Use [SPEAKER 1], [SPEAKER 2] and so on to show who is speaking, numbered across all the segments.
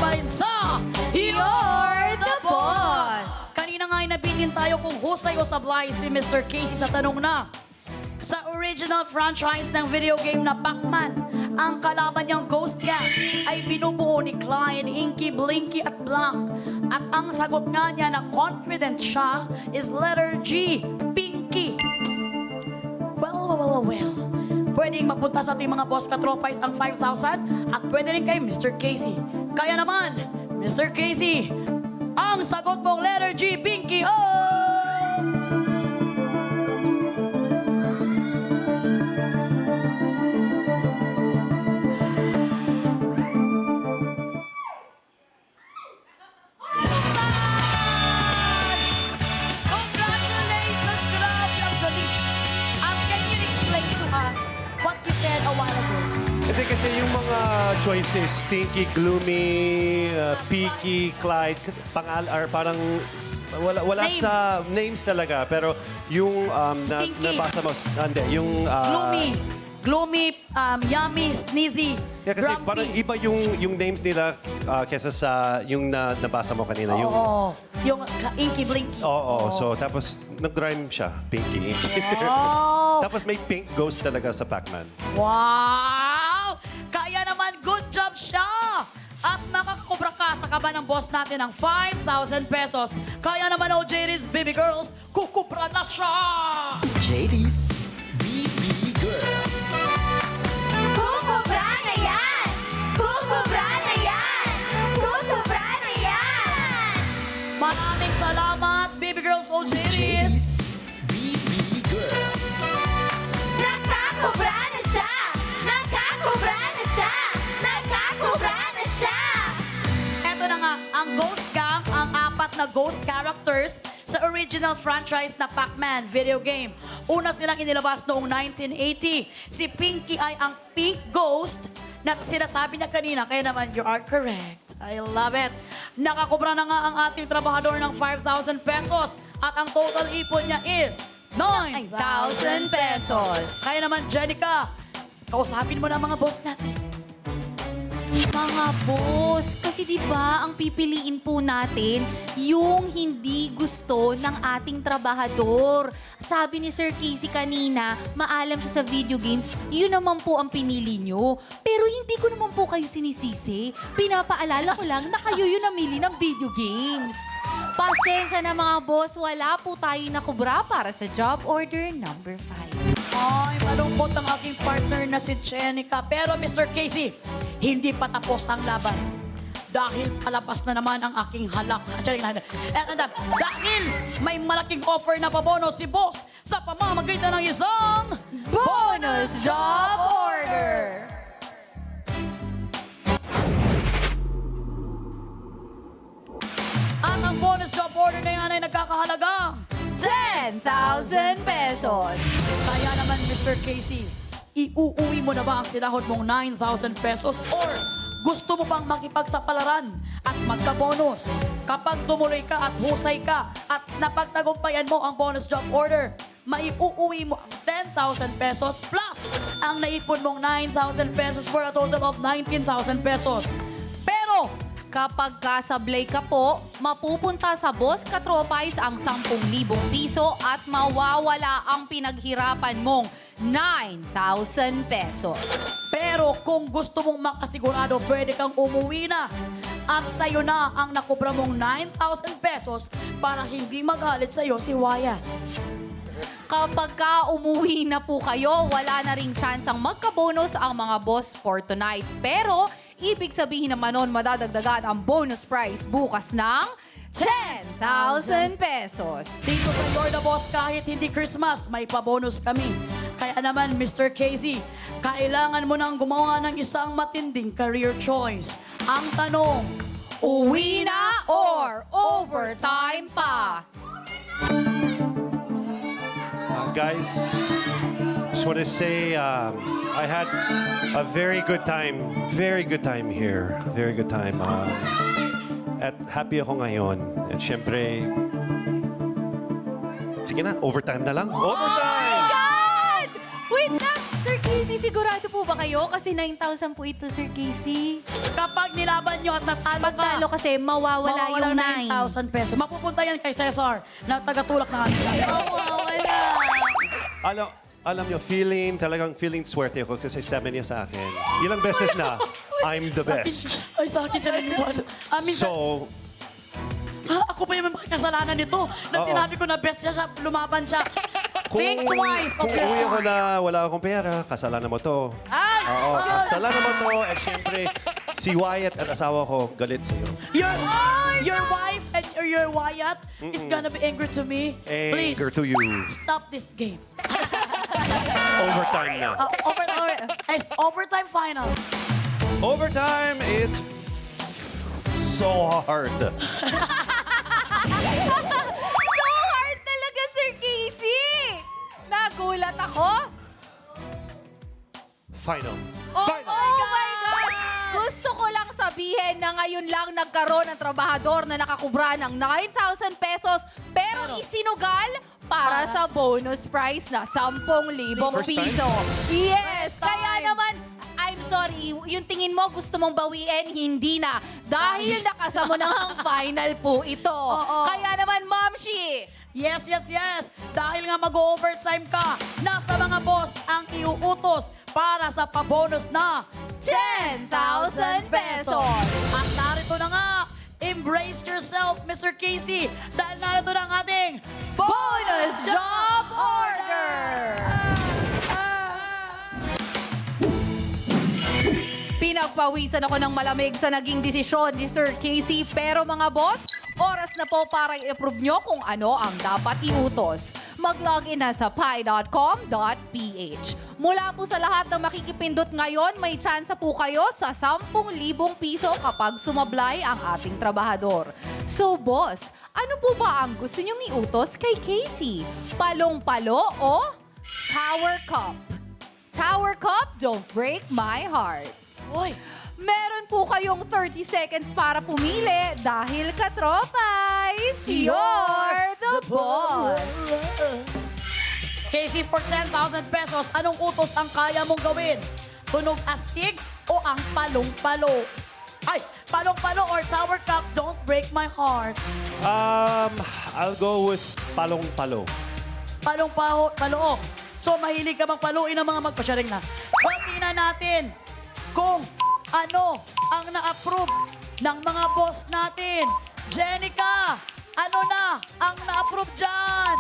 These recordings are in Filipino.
[SPEAKER 1] Sunshine sa
[SPEAKER 2] You're the Boss!
[SPEAKER 1] Kanina nga ay nabitin tayo kung husay o sablay si Mr. Casey sa tanong na sa original franchise ng video game na Pac-Man, ang kalaban niyang Ghost Cat ay binubuo ni Clyde, Inky, Blinky at Blank. At ang sagot nga niya na confident siya is letter G, Pinky. Well. Pwedeng mapunta sa ating mga boss katropais ang 5,000 at pwede rin kay Mr. Casey. Kaya naman, Mr. Casey, ang sagot mong letter G, Pinky, oh! Congratulations! Grabe ang galing. Can you explain to us what you said a while ago?
[SPEAKER 3] Hindi kasi yung mga choices, Stinky, Gloomy, Peaky, Clyde, kasi parang wala
[SPEAKER 1] Name.
[SPEAKER 3] sa names talaga. Pero yung
[SPEAKER 1] Stinky.
[SPEAKER 3] nabasa mo, hindi, yung...
[SPEAKER 1] Gloomy, Yummy, Sneezy,
[SPEAKER 3] Yeah, kasi
[SPEAKER 1] Grumpy.
[SPEAKER 3] parang iba yung names nila kesa sa yung nabasa mo kanina. Yung,
[SPEAKER 1] Oo. Yung Inky Blinky.
[SPEAKER 3] Oo, so tapos nag-rhyme siya, Pinky.
[SPEAKER 1] Oh.
[SPEAKER 3] Tapos may pink ghost talaga sa Pac-Man.
[SPEAKER 1] Wow! Kaya naman, good job siya! At makakubra ka sa kaba ng boss natin ng 5,000 pesos. Kaya naman, oh, JD's Baby Girls, kukubra na siya!
[SPEAKER 4] JD's BB Girl.
[SPEAKER 2] Kukubra na yan! Kukubra na yan! Kukubra na yan!
[SPEAKER 1] Maraming salamat, Baby Girls, oh, JD's!
[SPEAKER 4] JD's BB Girl.
[SPEAKER 2] Nakakubra na siya! Nakakubra na siya! Nakakubra na siya!
[SPEAKER 1] Eto na nga, ang Ghost Gang, ang apat na ghost characters sa original franchise na Pac-Man video game. Una silang inilabas noong 1980. Si Pinky ay ang pink ghost na sinasabi niya kanina. Kaya naman, you are correct. I love it. Nakakubra na nga ang ating trabahador ng 5,000 pesos. At ang total ipon niya is 9,000
[SPEAKER 2] 9,000 pesos.
[SPEAKER 1] Kaya naman, Jenica, kausapin mo na ang mga boss natin.
[SPEAKER 2] Mga boss, kasi di ba ang pipiliin po natin yung hindi gusto ng ating trabahador. Sabi ni Sir Casey kanina, maalam siya sa video games, yun naman po ang pinili nyo. Pero hindi ko naman po kayo sinisisi. Pinapaalala ko lang na kayo yung namili ng video games. Pasensya na mga boss, wala po tayo nakubra para sa job order number 5.
[SPEAKER 1] Ay, malungkot ang aking partner na si Jenica. Pero Mr. Casey, hindi pa tapos ang laban. Dahil palabas na naman ang aking halak. Dahil may malaking offer na pabono si boss sa pamamagitan ng isang
[SPEAKER 2] Bonus job order!
[SPEAKER 1] At ang bonus job order na yan ay nagkakahalagang
[SPEAKER 2] 10,000 pesos.
[SPEAKER 1] Kaya naman, Mr. Casey, iuuwi mo na ba ang sinahod mong 9,000 pesos or gusto mo bang makipagsapalaran at magka-bonus? Kapag tumuloy ka at husay ka at napagtagumpayan mo ang bonus job order, maiuuwi mo ang 10,000 pesos plus ang naipon mong 9,000 pesos for a total of 19,000 pesos. Pero,
[SPEAKER 2] Kapag kasablay ka po, mapupunta sa Boss Katropais ang 10,000 piso at mawawala ang pinaghirapan mong 9,000 pesos.
[SPEAKER 1] pero kung gusto mong makasigurado, pwede kang umuwi na. At sa'yo na ang nakubra mong 9,000 pesos para hindi magalit sa'yo si Wyatt.
[SPEAKER 2] Kapag ka umuwi na po kayo, wala na ring chance ang magka-bonus ang mga boss for tonight. Pero, ibig sabihin naman nun, madadagdagan ang bonus prize bukas ng 10,000 pesos.
[SPEAKER 1] Dito sa You're the Boss, kahit hindi Christmas, may pabonus kami. Kaya naman, Mr. Casey, kailangan mo nang gumawa ng isang matinding career choice. Ang tanong,
[SPEAKER 2] Uwi na or overtime pa?
[SPEAKER 3] Guys, just want to say I had a very good time here. Very good time. At happy ako ngayon. At syempre, sige na, overtime na lang. Overtime!
[SPEAKER 2] God! Wait lang, Sir Casey, sigurado po ba kayo? Kasi 9,000 po ito, Sir Casey.
[SPEAKER 1] Kapag nilaban nyo at natalo
[SPEAKER 2] Pag talo
[SPEAKER 1] ka,
[SPEAKER 2] kasi, mawawala yung 9.
[SPEAKER 1] 9,000 pesos. Mapupunta yan kay Cesar na tagatulak ng ating laban.
[SPEAKER 2] Mawawala.
[SPEAKER 3] Alam nyo, talagang feeling swerte ako kasi 7 years sa akin. Ilang beses na, I'm the best.
[SPEAKER 1] Ay, sa akin siya naniniwala. Minsan,
[SPEAKER 3] So,
[SPEAKER 1] ako pa yung may kasalanan nito. Na
[SPEAKER 3] Oo.
[SPEAKER 1] sinabi ko na best siya, lumaban siya. Think twice.
[SPEAKER 3] kung
[SPEAKER 1] Okay,
[SPEAKER 3] uwi ako
[SPEAKER 1] sorry.
[SPEAKER 3] na wala akong pera, kasalanan mo to.
[SPEAKER 1] Ay!
[SPEAKER 3] Oo, kasalanan mo to. At syempre, si Wyatt at asawa ko, galit sa'yo.
[SPEAKER 1] Your wife and your Wyatt is gonna be angry to me. Please,
[SPEAKER 3] Anger to you.
[SPEAKER 1] stop this game.
[SPEAKER 3] Overtime na.
[SPEAKER 1] Overtime final.
[SPEAKER 3] Overtime is so hard.
[SPEAKER 2] So hard talaga, Sir Casey! Nagulat ako.
[SPEAKER 3] Final.
[SPEAKER 2] Oh,
[SPEAKER 3] Final.
[SPEAKER 2] oh my God! Gusto ko lang sabihin na ngayon lang nagkaroon ng trabahador na nakakubra ng 9,000 pesos pero isinugal para sa bonus prize na 10,000
[SPEAKER 3] First time?
[SPEAKER 2] piso. Yes!
[SPEAKER 1] First time.
[SPEAKER 2] Kaya naman, I'm sorry, yung tingin mo gusto mong bawiin, hindi na. Dahil nakasama na ang final po ito.
[SPEAKER 1] Oo.
[SPEAKER 2] Kaya naman, Momshi,
[SPEAKER 1] Yes. Dahil nga mag-overtime ka, nasa mga boss ang iuutos para sa pabonus na
[SPEAKER 2] 10,000 pesos.
[SPEAKER 1] At narito na nga, embrace yourself, Mr. Casey, dahil narito na ang ating
[SPEAKER 2] Bonus Job Order! Pinagpawisan ako ng malamig sa naging desisyon ni Sir Casey. Pero mga boss, oras na po para i-approve nyo kung ano ang dapat iutos. Mag-login na sa pi.com.ph. Mula po sa lahat ng makikipindot ngayon, may tsansa po kayo sa 10,000 piso kapag sumablay ang ating trabahador. So boss, ano po ba ang gusto nyong iutos kay Casey? Palong-palo o Tower Cup? Tower Cup, don't break my heart.
[SPEAKER 1] Hoy,
[SPEAKER 2] Meron po kayong 30 seconds para pumili dahil katropay, you're the boss.
[SPEAKER 1] Casey, for 10,000 pesos, anong utos ang kaya mong gawin? Tunog astig o ang palong-palo? Ay, palong-palo or tower cup, don't break my heart.
[SPEAKER 3] I'll go with palong-palo.
[SPEAKER 1] Palong-palo. So, mahilig ka bang paluin ng mga magpasyaring na? Well, tingnan natin kung ano ang na-approve ng mga boss natin. Jenica, ano na ang na-approve dyan?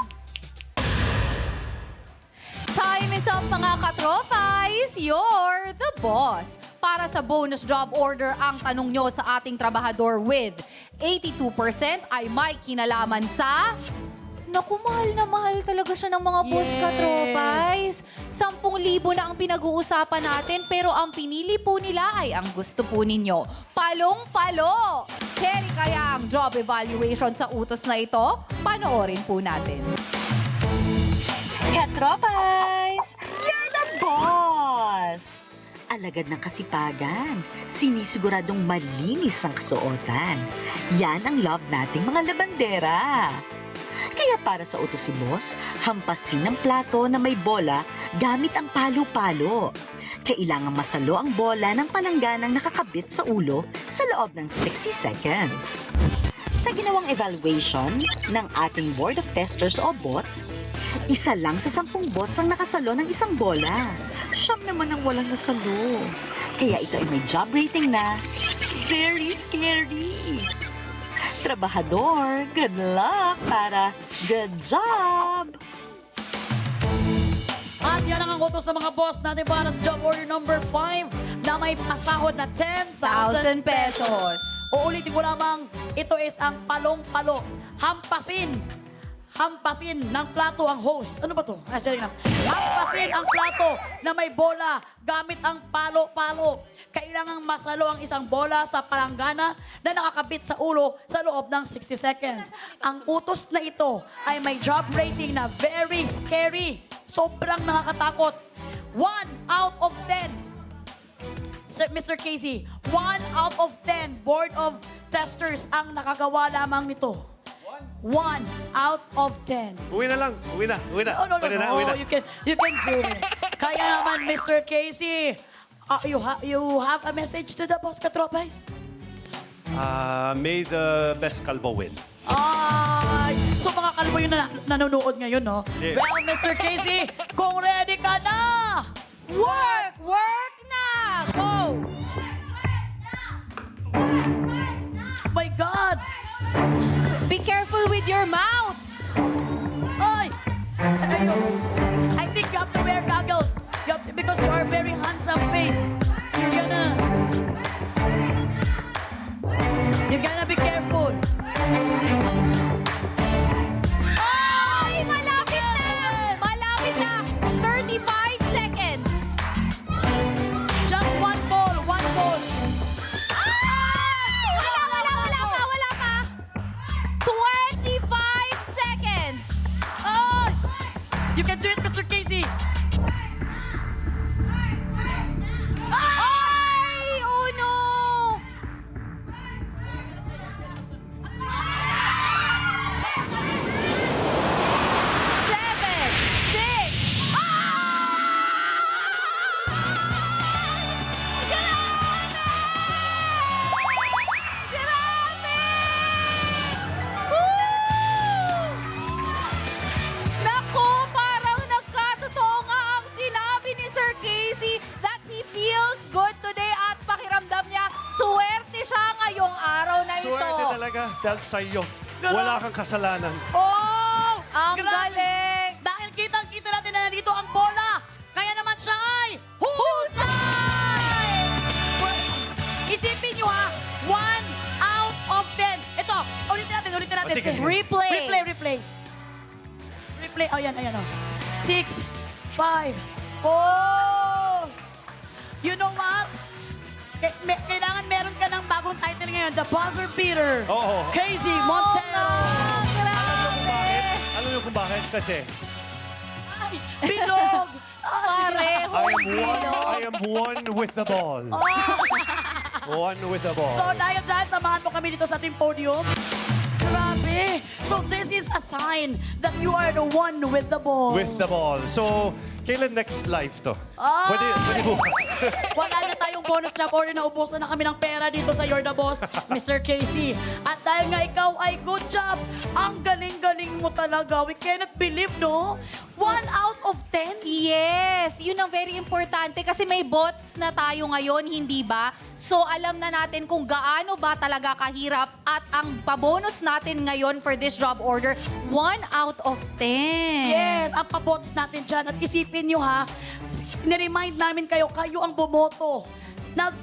[SPEAKER 2] Time is up mga katropays, you're the boss. Para sa bonus job order, ang tanong nyo sa ating trabahador with 82% ay may kinalaman sa... Naku, mahal talaga siya ng mga boss
[SPEAKER 1] Yes.
[SPEAKER 2] katropays. 10,000 na ang pinag-uusapan natin pero ang pinili po nila ay ang gusto po ninyo. Palong-palo! Carry kaya ang job evaluation sa utos na ito? Panoorin po natin.
[SPEAKER 5] Katropais! You're the boss! Alagad ng kasipagan, sinisiguradong malinis ang kasuotan. Yan ang love nating mga labandera. Kaya para sa utos si boss, hampasin ang plato na may bola gamit ang palo-palo. Kailangang masalo ang bola ng palangganang nakakabit sa ulo sa loob ng 60 seconds. Sa ginawang evaluation ng ating Board of Testers o bots, isa lang sa 10 bots ang nakasalo ng isang bola. Siyam naman ang walang nasalo. Kaya ito ay may job rating na very scary. Trabahador, good luck para good job!
[SPEAKER 1] At yan ang utos ng mga boss natin para sa job order number 5 na may pasahod na 10,000
[SPEAKER 2] 1,000 pesos.
[SPEAKER 1] Uulitin ko lamang, ito is ang palong-palo. Hampasin ng plato ang host. Ano ba to? Hampasin ang plato na may bola gamit ang palo-palo. Kailangang masalo ang isang bola sa palanggana na nakakabit sa ulo sa loob ng 60 seconds. Ang utos na ito ay may job rating na very scary. Sobrang nakakatakot. 1 out of 10. Sir, Mr. Casey, 1 out of 10 Board of Testers ang nakagawa lamang nito. 1 out of 10.
[SPEAKER 3] Uwi na lang. Uwi na.
[SPEAKER 1] No.
[SPEAKER 3] Pwede na, uwi na.
[SPEAKER 1] You can do it. Kaya naman, Mr. Casey, you have a message to the Boss Katropais?
[SPEAKER 3] May the best kalbo win.
[SPEAKER 1] Ay, so mga kalbo yung nanonood ngayon, no?
[SPEAKER 3] Yeah.
[SPEAKER 1] Well, Mr. Casey, kung ready ka na!
[SPEAKER 2] Work! Work na! Go!
[SPEAKER 1] My God!
[SPEAKER 2] Be careful with your mouth!
[SPEAKER 1] Ay! Ayun. I think you have to wear goggles. Because you are very handsome face. You're gonna be careful.
[SPEAKER 2] Ay! Malapit na! Malapit na! 35 seconds!
[SPEAKER 1] Just one ball, one ball.
[SPEAKER 2] Ay! Wala pa! 25 seconds!
[SPEAKER 1] Ay! You can do it, Mr. Casey.
[SPEAKER 2] Ay! Oh no! Seven, six, Grabe! Woo! Naku, parang nagkatotoo nga ang sinabi ni Sir Casey that he feels good today at pakiramdam niya, suwerte siya ngayong araw na ito.
[SPEAKER 3] Swerte talaga dahil sa'yo. Wala kang kasalanan.
[SPEAKER 1] Oh!
[SPEAKER 2] Ang
[SPEAKER 1] Grabe.
[SPEAKER 2] galing!
[SPEAKER 1] Dahil kitang-kita natin na nandito ang bola. Kaya naman siya ay husay! Isipin nyo ha, 1 out of 10. Ito, ulitin natin.
[SPEAKER 3] Oh, sige, sige.
[SPEAKER 2] Replay.
[SPEAKER 1] Replay, ayan, oh. 6, 5, 4. You know what? Kailangan meron ka ng bagong title ngayon, The Buzzer Beater.
[SPEAKER 3] Oo.
[SPEAKER 1] Casey Montero.
[SPEAKER 3] Alam niyo kung bakit? Kasi
[SPEAKER 1] Ay, bilog.
[SPEAKER 2] Pareho
[SPEAKER 3] I am one with the ball. One with the ball.
[SPEAKER 1] So dahil dyan, samahan mo kami dito sa ating podium. Grabe. So this is a sign that you are the one with the ball.
[SPEAKER 3] With the ball. So, kailan next live to?
[SPEAKER 1] Ah!
[SPEAKER 3] Pwede bukas.
[SPEAKER 1] Wala na tayong bonus job order na ubusan na kami ng pera dito sa You're the Boss, Mr. Casey. At dahil nga ikaw ay good job, ang galing-galing mo talaga. We cannot believe, no? 1 out of 10?
[SPEAKER 2] Yes, yun ang very importante kasi may bots na tayo ngayon, hindi ba? So alam na natin kung gaano ba talaga kahirap at ang pabonus natin ngayon for this job order, 1 out of 10.
[SPEAKER 1] Yes, ang pabots natin dyan. At isipin nyo ha, niremind namin kayo ang bumoto ng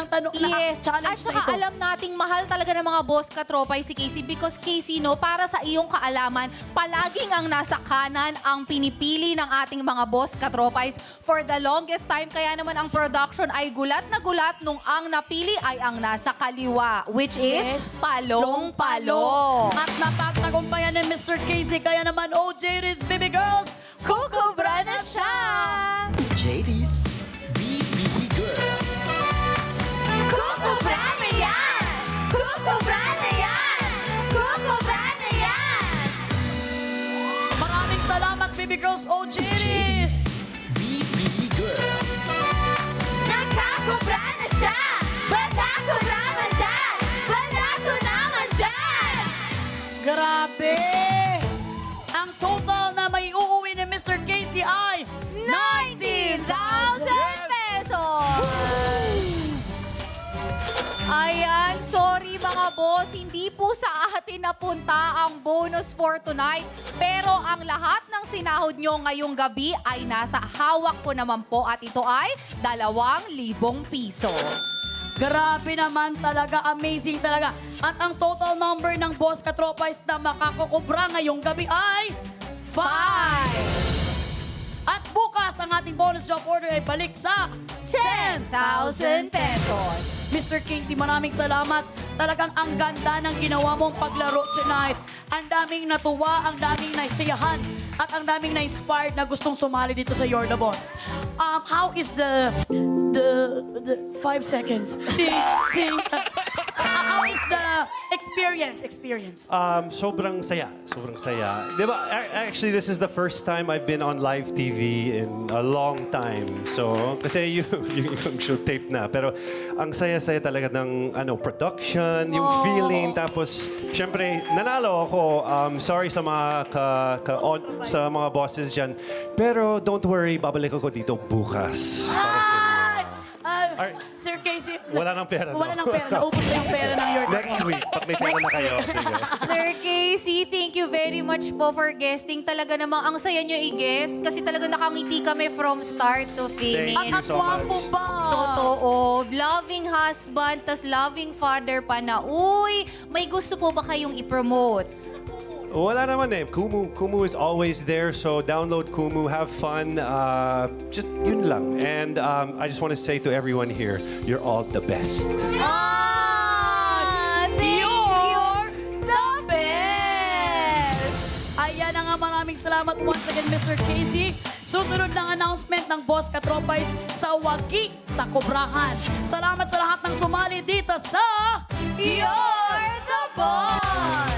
[SPEAKER 1] tanong
[SPEAKER 2] Yes,
[SPEAKER 1] na challenge
[SPEAKER 2] at
[SPEAKER 1] na
[SPEAKER 2] saka
[SPEAKER 1] ito.
[SPEAKER 2] alam nating mahal talaga ng mga boss katropay si Casey because Casey, no, para sa iyong kaalaman, palaging ang nasa kanan ang pinipili ng ating mga boss katropays for the longest time. Kaya naman ang production ay gulat na gulat nung ang napili ay ang nasa kaliwa, which is palong-palo.
[SPEAKER 1] At napagtagumpayan ni Mr. Casey. Kaya naman, OJ's baby girls,
[SPEAKER 2] Kukubra na siya!
[SPEAKER 4] JD's BB Girl.
[SPEAKER 2] Kukubra na yan! Kukubra na yan! Kukubra na yan!
[SPEAKER 1] maraming salamat, baby girls, OJ's.
[SPEAKER 4] JD's BB Girl.
[SPEAKER 2] Nakakubra na siya! Balato naman dyan! Balato naman dyan!
[SPEAKER 1] Grabe! Ang total na may uuwi ni Mr. Casey ay
[SPEAKER 2] 19,000 pesos! Ayan, sorry mga boss, hindi po sa atin napunta ang bonus for tonight. Pero ang lahat ng sinahod nyo ngayong gabi ay nasa hawak ko naman po at ito ay 2,000 piso.
[SPEAKER 1] grabe naman talaga, amazing talaga. At ang total number ng Boss Katropais na makakukubra ngayong gabi ay 5. At bukas ang ating bonus job order ay balik sa
[SPEAKER 2] 10,000 pesos.
[SPEAKER 1] Mr. Casey, maraming salamat. Talagang ang ganda ng ginawa mong paglaro tonight. Ang daming natuwa, ang daming naisiyahan, at ang daming na-inspired na gustong sumali dito sa You're the Boss. How is the 5 seconds? Ting, ting. How is the experience?
[SPEAKER 3] Sobrang saya. Sobrang saya. Diba, actually, this is the first time I've been on live TV in a long time. So, kasi yung shoot tape na. Pero, ang saya-saya talaga ng production, yung feeling. Tapos, syempre, nanalo ako. Sorry sa mga sa mga bosses dyan. Pero, don't worry, babalik ako dito bukas. Para sa inyo. Ay.
[SPEAKER 1] Sir Casey,
[SPEAKER 3] Wala nang pera, no?
[SPEAKER 1] Wala nang pera. Naubos na yung pera ng your
[SPEAKER 3] Next week, pag may pera na kayo. Sige.
[SPEAKER 2] Sir Casey, thank you very much po for guesting. Talaga namang ang saya nyo i-guest kasi talaga nakangiti kami from start to finish.
[SPEAKER 3] Thank you
[SPEAKER 1] Ang
[SPEAKER 3] so
[SPEAKER 1] gwapo
[SPEAKER 3] much.
[SPEAKER 1] ba?
[SPEAKER 2] Totoo. Loving husband, tas loving father pa na. Uy, may gusto po ba kayong i-promote?
[SPEAKER 3] Wala naman eh. Kumu is always there. So download Kumu, have fun. Just yun lang. And I just want to say to everyone here, you're all the best.
[SPEAKER 2] Thank you! The best!
[SPEAKER 1] Ayan na nga, maraming salamat once again, Mr. Casey. Susunod ng announcement ng Boss Katropais sa Wagi sa Kubrahan. Salamat sa lahat ng sumali dito sa
[SPEAKER 2] You're the boss!